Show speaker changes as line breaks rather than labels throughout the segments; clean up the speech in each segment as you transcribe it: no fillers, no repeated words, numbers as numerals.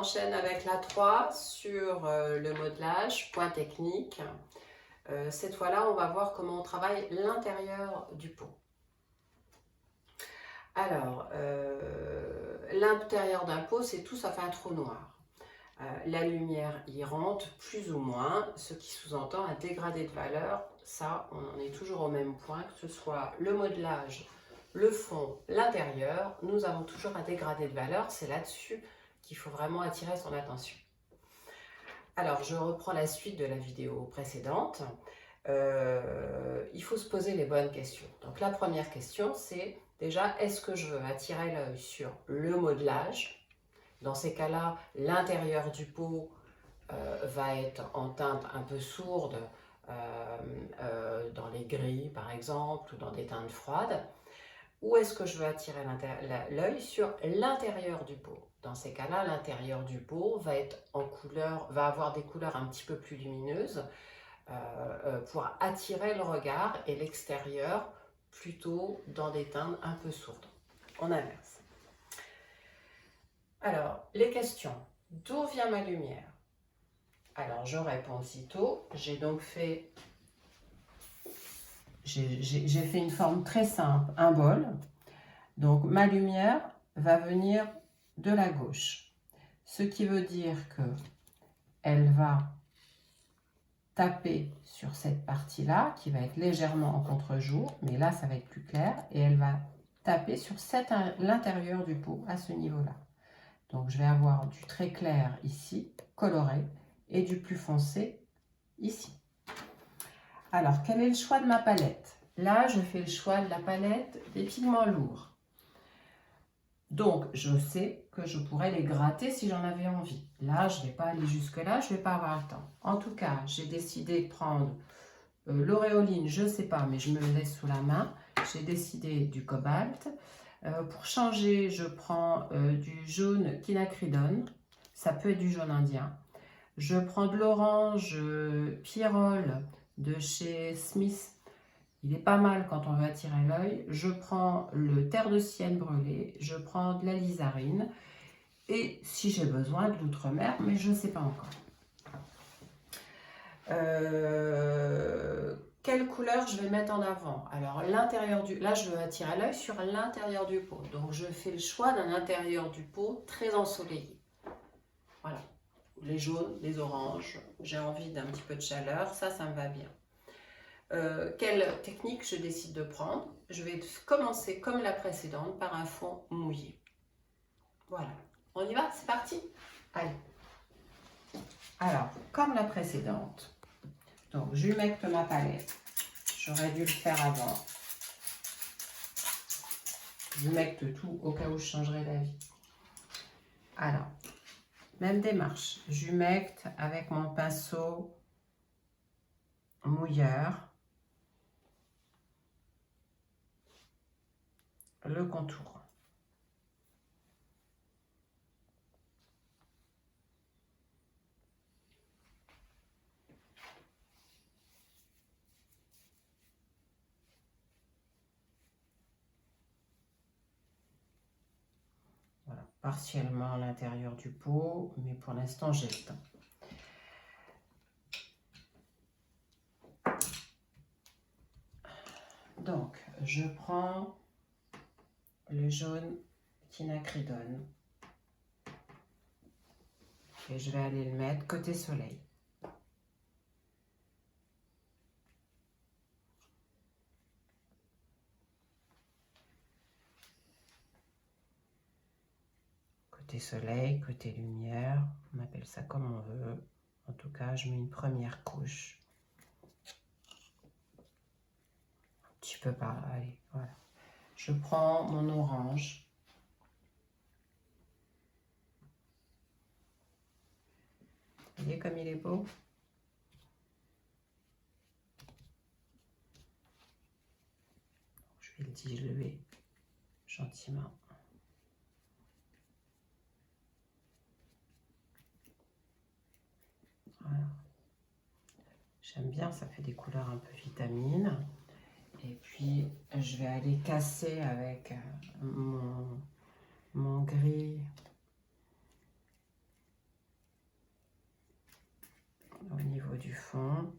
enchaîne avec la 3 sur le modelage, point technique. Cette fois-là, on va voir comment on travaille l'intérieur du pot. Alors, l'intérieur d'un pot, c'est tout sauf un trou noir. La lumière y rentre plus ou moins, ce qui sous-entend un dégradé de valeur. Ça, on en est toujours au même point, que ce soit le modelage, le fond, l'intérieur, nous avons toujours un dégradé de valeur. C'est là-dessus qu'il faut vraiment attirer son attention. Alors, je reprends la suite de la vidéo précédente. Il faut se poser les bonnes questions. Donc, la première question, c'est déjà, est-ce que je veux attirer l'œil sur le modelage? Dans ces cas-là, l'intérieur du pot va être en teinte un peu sourde, dans les gris par exemple, ou dans des teintes froides. Ou est-ce que je veux attirer l'œil sur l'intérieur du pot? Dans ces cas-là, l'intérieur du pot va être en couleur, va avoir des couleurs un petit peu plus lumineuses pour attirer le regard, et l'extérieur plutôt dans des teintes un peu sourdes. On inverse. Alors, les questions. D'où vient ma lumière? Alors, je réponds aussitôt. J'ai donc fait... J'ai fait une forme très simple, un bol. Donc, ma lumière va venir de la gauche. Ce qui veut dire que elle va taper sur cette partie-là, qui va être légèrement en contre-jour, mais là, ça va être plus clair, et elle va taper sur l'intérieur du pot à ce niveau-là. Donc, je vais avoir du très clair ici, coloré, et du plus foncé ici. Alors, quel est le choix de ma palette? Là, je fais le choix de la palette des pigments lourds. Donc, je sais que je pourrais les gratter si j'en avais envie. Là, je ne vais pas aller jusque-là, je ne vais pas avoir le temps. En tout cas, j'ai décidé de prendre l'auréoline, je ne sais pas, mais je me le laisse sous la main. J'ai décidé du cobalt. Pour changer, je prends du jaune quinacridone. Ça peut être du jaune indien. Je prends de l'orange Pyrrole de chez Smith. Il est pas mal quand on veut attirer l'œil. Je prends le terre de sienne brûlé. Je prends de la lizarine. Et si j'ai besoin de l'outremer, mais je ne sais pas encore. Quelle couleur je vais mettre en avant? Alors, l'intérieur du... Là, je veux attirer l'œil sur l'intérieur du pot. Donc, je fais le choix d'un intérieur du pot très ensoleillé. Voilà. Les jaunes, les oranges. J'ai envie d'un petit peu de chaleur. Ça me va bien. Quelle technique je décide de prendre? Je vais commencer comme la précédente par un fond mouillé. Voilà. On y va? C'est parti? Allez. Alors, comme la précédente, donc j'humecte ma palette. J'aurais dû le faire avant. J'humecte tout au cas où je changerais d'avis. Alors, même démarche. J'humecte avec mon pinceau mouilleur le contour. Voilà, partiellement à l'intérieur du pot, mais pour l'instant j'ai le temps. Donc, je prends le jaune quinacridone et je vais aller le mettre côté soleil. Côté soleil, côté lumière, on appelle ça comme on veut. En tout cas, je mets une première couche. Un petit peu par là, allez, voilà. Je prends mon orange. Vous voyez comme il est beau? Je vais le diluer gentiment. Voilà. J'aime bien, ça fait des couleurs un peu vitamines. Et puis, je vais aller casser avec mon gris au niveau du fond.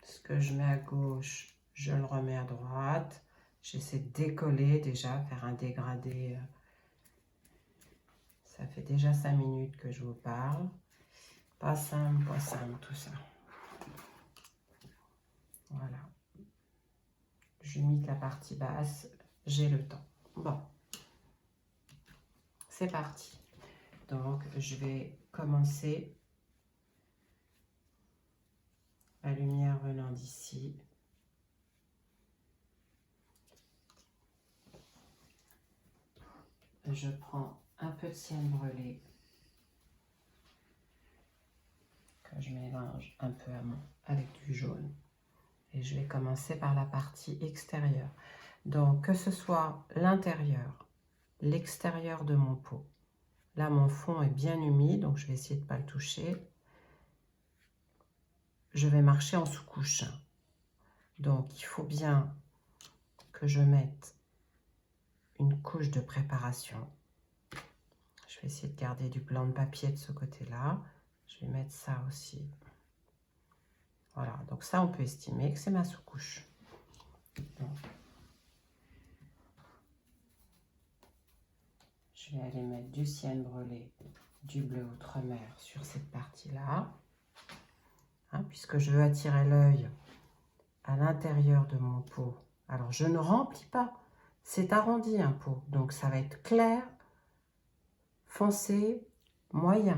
Ce que je mets à gauche, je le remets à droite. J'essaie de décoller déjà, faire un dégradé. Ça fait déjà 5 minutes que je vous parle. Pas simple tout ça. Voilà. Je limite la partie basse, j'ai le temps. Bon, c'est parti. Donc, je vais commencer la lumière venant d'ici. Je prends un peu de cyan brûlé que je mélange un peu avec du jaune. Et je vais commencer par la partie extérieure. Donc, que ce soit l'intérieur, l'extérieur de mon pot. Là, mon fond est bien humide, donc je vais essayer de ne pas le toucher. Je vais marcher en sous-couche. Donc, il faut bien que je mette une couche de préparation. Je vais essayer de garder du blanc de papier de ce côté-là. Je vais mettre ça aussi. Voilà, donc ça, on peut estimer que c'est ma sous-couche. Je vais aller mettre du cyan brûlé, du bleu outremer sur cette partie-là. Hein, puisque je veux attirer l'œil à l'intérieur de mon pot. Alors, je ne remplis pas. C'est arrondi un pot. Donc, ça va être clair, foncé, moyen.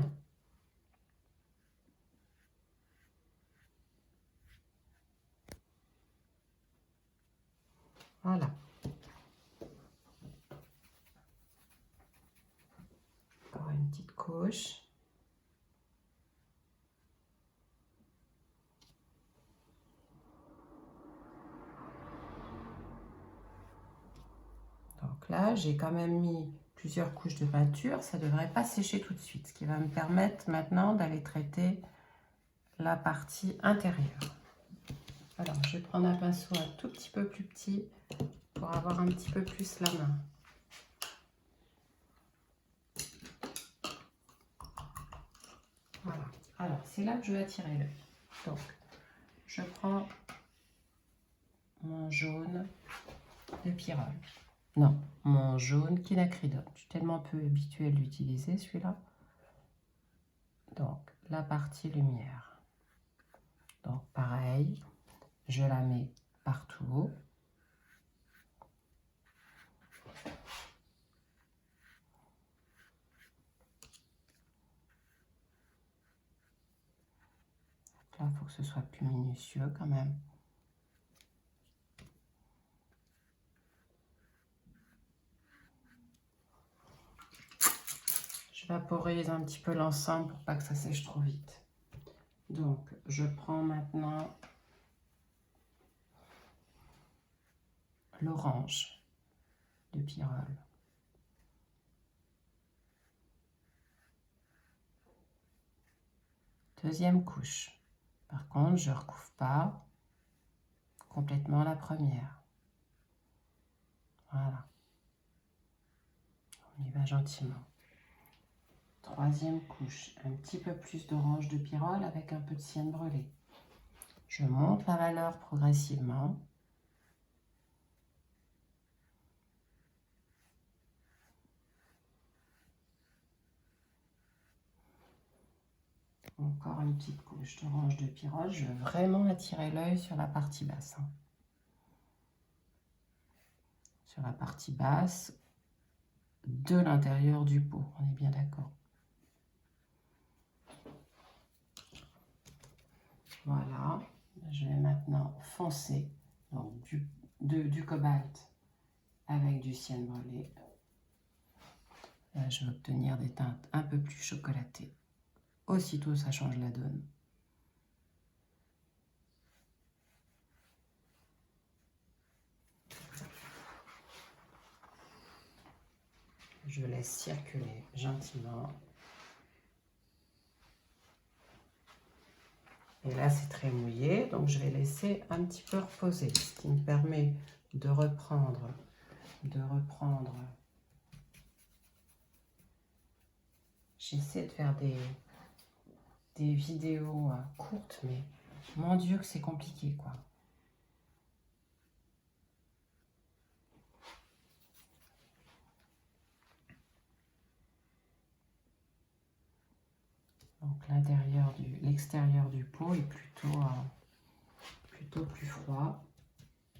Voilà. Encore une petite couche. Donc là, j'ai quand même mis plusieurs couches de peinture. Ça ne devrait pas sécher tout de suite, ce qui va me permettre maintenant d'aller traiter la partie intérieure. Alors, je vais prendre un pinceau un tout petit peu plus petit pour avoir un petit peu plus la main. Voilà. Alors, c'est là que je vais attirer l'œil. Donc, je prends mon jaune de Pyrrole. Non, mon jaune quinacridone. Je suis tellement peu habituée à l'utiliser, celui-là. Donc, la partie lumière. Donc, pareil, je la mets partout. Là, il faut que ce soit plus minutieux quand même. Je vaporise un petit peu l'ensemble pour pas que ça sèche trop vite. Donc, je prends maintenant l'orange de Pyrrole. Deuxième couche. Par contre, je ne recouvre pas complètement la première. Voilà. On y va gentiment. Troisième couche, un petit peu plus d'orange de Pyrrole avec un peu de cyan brûlé. Je monte la valeur progressivement. Encore une petite couche d'orange de Pyrrole. Je veux vraiment attirer l'œil sur la partie basse. Sur la partie basse de l'intérieur du pot. On est bien d'accord. Voilà. Je vais maintenant foncer. Donc du cobalt avec du cyan brûlé. Là, je vais obtenir des teintes un peu plus chocolatées. Aussitôt, ça change la donne. Je laisse circuler gentiment. Et là, c'est très mouillé, donc je vais laisser un petit peu reposer, ce qui me permet de reprendre J'essaie de faire des vidéos courtes, mais mon Dieu que c'est compliqué, quoi. Donc l'extérieur du pot est plutôt plus froid.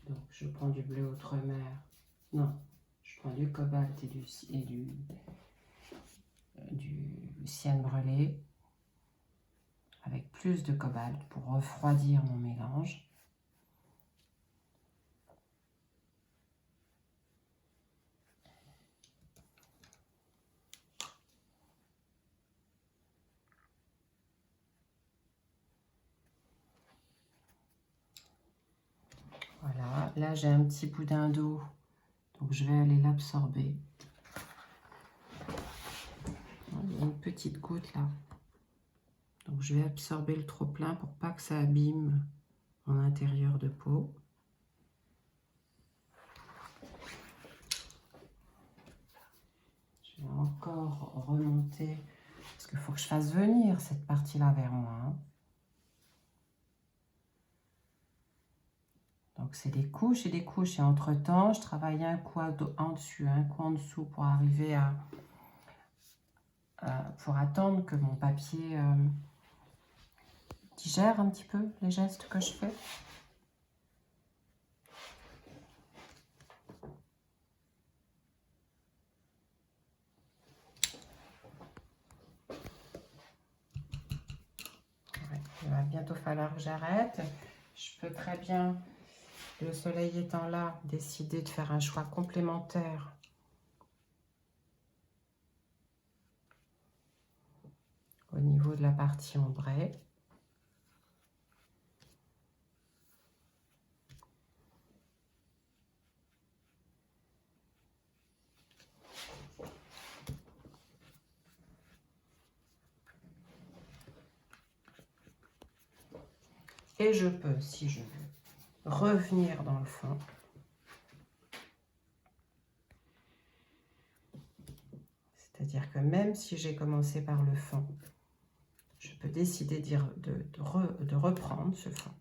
Donc je prends du bleu outremer. Non, je prends du cobalt et du cyan brûlé avec plus de cobalt pour refroidir mon mélange. Voilà, là j'ai un petit boudin d'eau, donc je vais aller l'absorber. Il y a une petite goutte là. Donc je vais absorber le trop-plein pour pas que ça abîme mon intérieur de pot. Je vais encore remonter, parce qu'il faut que je fasse venir cette partie-là vers moi. Hein. Donc c'est des couches et des couches. Et entre-temps, je travaille un coup en dessus, un coup en dessous pour arriver pour attendre que mon papier digère un petit peu les gestes que je fais. Ouais, il va bientôt falloir que j'arrête. Je peux très bien, le soleil étant là, décider de faire un choix complémentaire. Au niveau de la partie ombrée. Et je peux, si je veux, revenir dans le fond. C'est-à-dire que même si j'ai commencé par le fond, je peux décider de reprendre ce fond.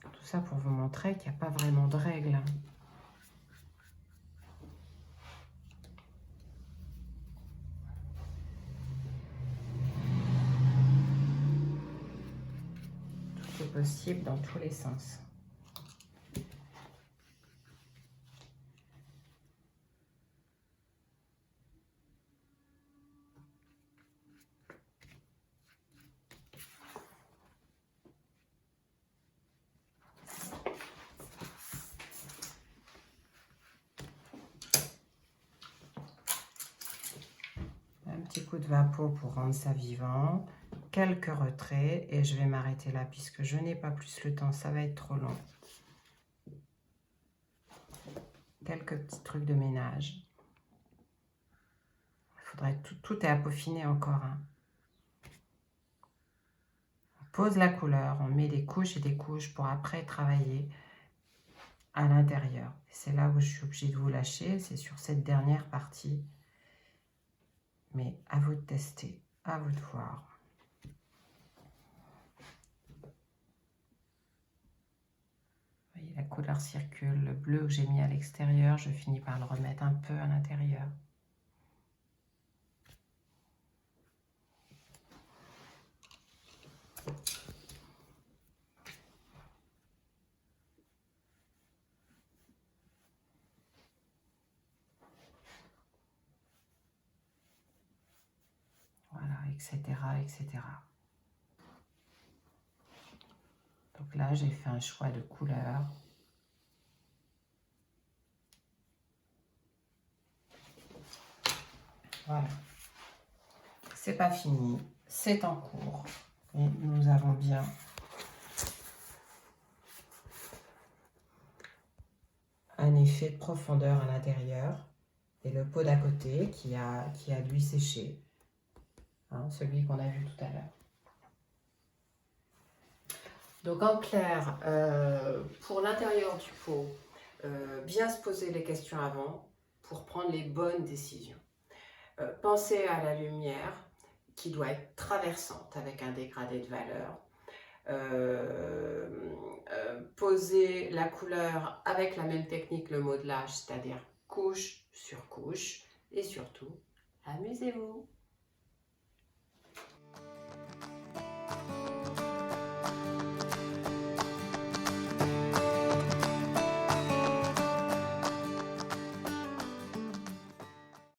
Tout ça pour vous montrer qu'il n'y a pas vraiment de règle. Tout est possible dans tous les sens. Un petit coup de vapeau pour rendre ça vivant. Quelques retraits et je vais m'arrêter là puisque je n'ai pas plus le temps, ça va être trop long. Quelques petits trucs de ménage. Il faudrait tout est à peaufiner encore. Hein. On pose la couleur, on met des couches et des couches pour après travailler à l'intérieur. C'est là où je suis obligée de vous lâcher, c'est sur cette dernière partie. Mais à vous de tester, à vous de voir. Vous voyez, la couleur circule, le bleu que j'ai mis à l'extérieur, je finis par le remettre un peu à l'intérieur. Voilà, etc., etc. Donc là, j'ai fait un choix de couleur. Voilà. C'est pas fini, c'est en cours. Et nous avons bien un effet de profondeur à l'intérieur. Et le pot d'à côté qui a lui séché. Hein, celui qu'on a vu tout à l'heure. Donc en clair, pour l'intérieur du pot, bien se poser les questions avant, pour prendre les bonnes décisions. Pensez à la lumière qui doit être traversante avec un dégradé de valeur. Poser la couleur avec la même technique, le modelage, c'est-à-dire couche sur couche. Et surtout, amusez-vous!